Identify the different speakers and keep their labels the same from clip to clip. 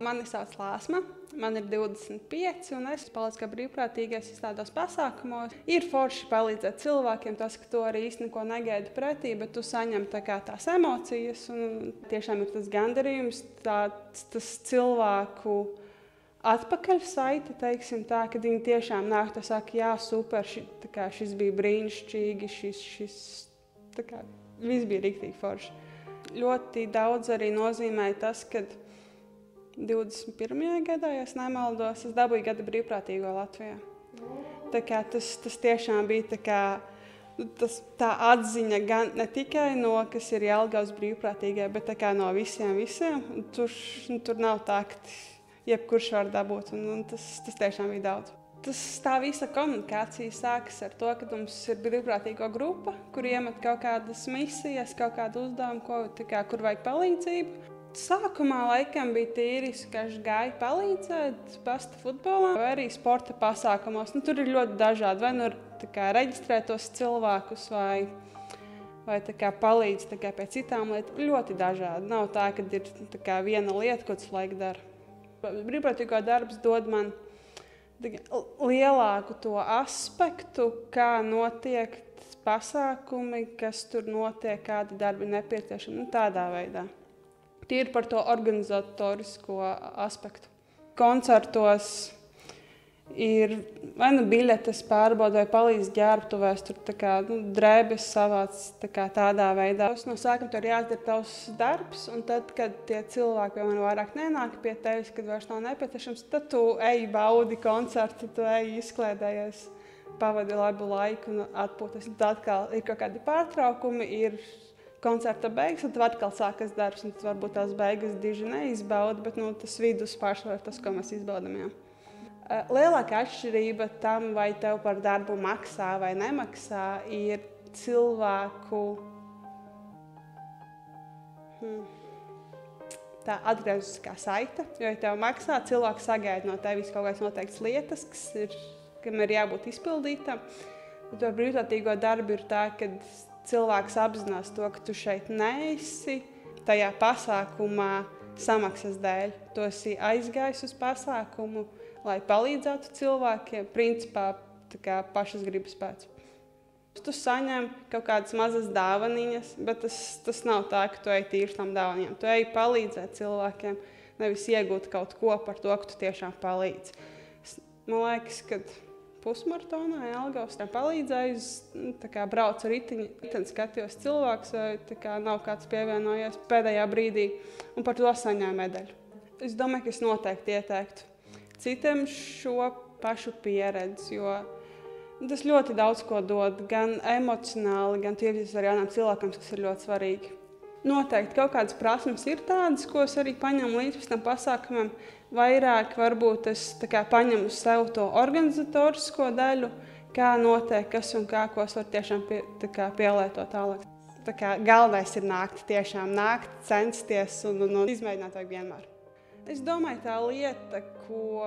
Speaker 1: Mani sauc Lāsma, man ir 25, un es palicu kā brīvprātīgais visādos pasākumos. Ir forši palīdzēt cilvēkiem, tas, ka tu arī īsti neko negaidi pretī, bet tu saņem tās emocijas, un tiešām ir tas gandarījums, tas cilvēku atpakaļsaite, teiksim tā, kad viņi tiešām nāk, tas saka, jā, super, šis bija brīnišķīgi, viss bija riktīgi forši. Ļoti daudz arī nozīmēja tas, kad 21. gadā, ja es nemaldos, es dabūju gada brīvprātīgo Latvijā. Tas tiešām bija tā atziņa gan ne tikai no, kas ir Jelgavas brīvprātīgai, bet no visiem. Tur nav tā, ka jebkurš var dabūt, un tas tiešām bija daudz. Tā visa komunikācija sākas ar to, ka mums ir brīvprātīgo grupa, kur iemet kaut kādas misijas, kaut kādu uzdevumu, kur vajag palīdzību. Sākumā laikam bija tīri, ka es gāju palīdzēt pasta futbolā vai arī sporta pasākumos. Tur ir ļoti dažādi. Vai nu reģistrēt tos cilvēkus, vai palīdz pie citām lietām. Ļoti dažādi. Nav tā, ka ir viena lieta, ko tas laika dara. Brīvprātīgo darbs dod man lielāku to aspektu, kā notiek pasākumi, kas tur notiek, kādi darbi nepieciešami. Tādā veidā. Tīri par to organizatorisko aspektu. Koncertos ir vai nu biļetes pārbauda, vai palīdz ģērbtuvēs, tur drēbes savāc tādā veidā. No sākuma tur jāizdara tavs darbs, un tad, kad tie cilvēki vairāk nenāk pie tevis, kad vairs nav nepieciešams, tad tu ej baudi koncertu, tu ej izkliedējies, pavadi labu laiku un atpūties. Tad atkal ir kaut kādi pārtraukumi, ir koncerta beigas, un tad atkal sākas darbs, un tad varbūt tās beigas diži neizbauda, bet tas vidus pārsvarā ir tas, ko mēs izbaudam. Jā. Lielākā atšķirība tam, vai tev par darbu maksā vai nemaksā, ir cilvēku tā atgrieziskā saite. Jo, ja tev maksā, cilvēks sagaida no tevis kaut kādas noteiktas lietas, kam ir jābūt izpildītam. Bet ar brīvprātīgo darbu ir tā, ka cilvēks apzinās to, ka tu šeit neesi tajā pasākumā samaksas dēļ. Tu esi aizgājis uz pasākumu, lai palīdzētu cilvēkiem, principā pašas gribas pēc. Tu saņem kaut kādas mazas dāvaniņas, bet tas nav tā, ka tu ej tīri tam dāvaniņām. Tu ej palīdzēt cilvēkiem, nevis iegūt kaut ko par to, ka tu tiešām palīdzi. Man liekas, ka pusmaratonā Jelgavas palīdzēju, braucu ar ritiņu, skatījos cilvēkus, vai nav kāds pievienojies pēdējā brīdī, un par to saņēmu medaļu. Es domāju, ka es noteikti ieteiktu citiem šo pašu pieredzi, jo tas ļoti daudz ko dod, gan emocionāli, gan tieši ar jauniem cilvēkiem, kas ir ļoti svarīgi. Noteikti kaut kādas prasmes ir tādas, ko es arī paņemu līdz pēc tam pasākumiem. Vairāk varbūt es paņemu sev to organizatorisko daļu, kā notiek, kas un kā, ko es varu tiešām pielietot tālāk. Galvenais ir tiešām nākt, censties un izmēģināt vajag vienmēr. Es domāju, tā lieta, ko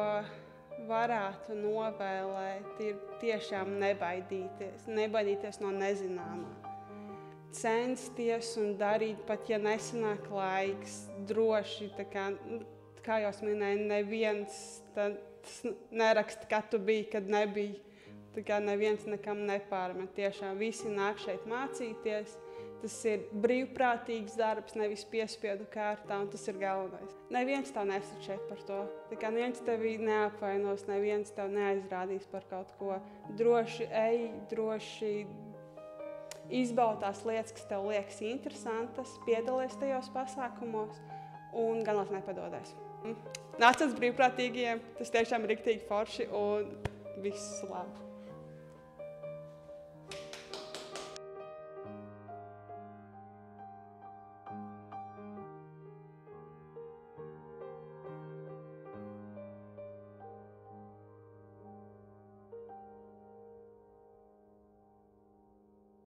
Speaker 1: varētu novēlēt, ir tiešām nebaidīties no nezināmā. Censties un darīt, pat ja nesanāk laiks, droši, kā jau es minēju, neviens neraksta, kad tu biji, kad nebija. Neviens nekam nepārmet. Tiešām visi nāk šeit mācīties. Tas ir brīvprātīgs darbs, nevis piespiedu kārtā, un tas ir galvenais. Neviens tev nesat šeit par to. Neviens tevi neapvainos, neviens tev neaizrādīs par kaut ko. Droši ej, droši izbaudi tās lietas, kas tev liekas interesantas, piedalies tajos pasākumos un galvenais nepadodies. Nāc uz brīvprātīgiem, tas tiešām ir riktīgi forši un viss labi.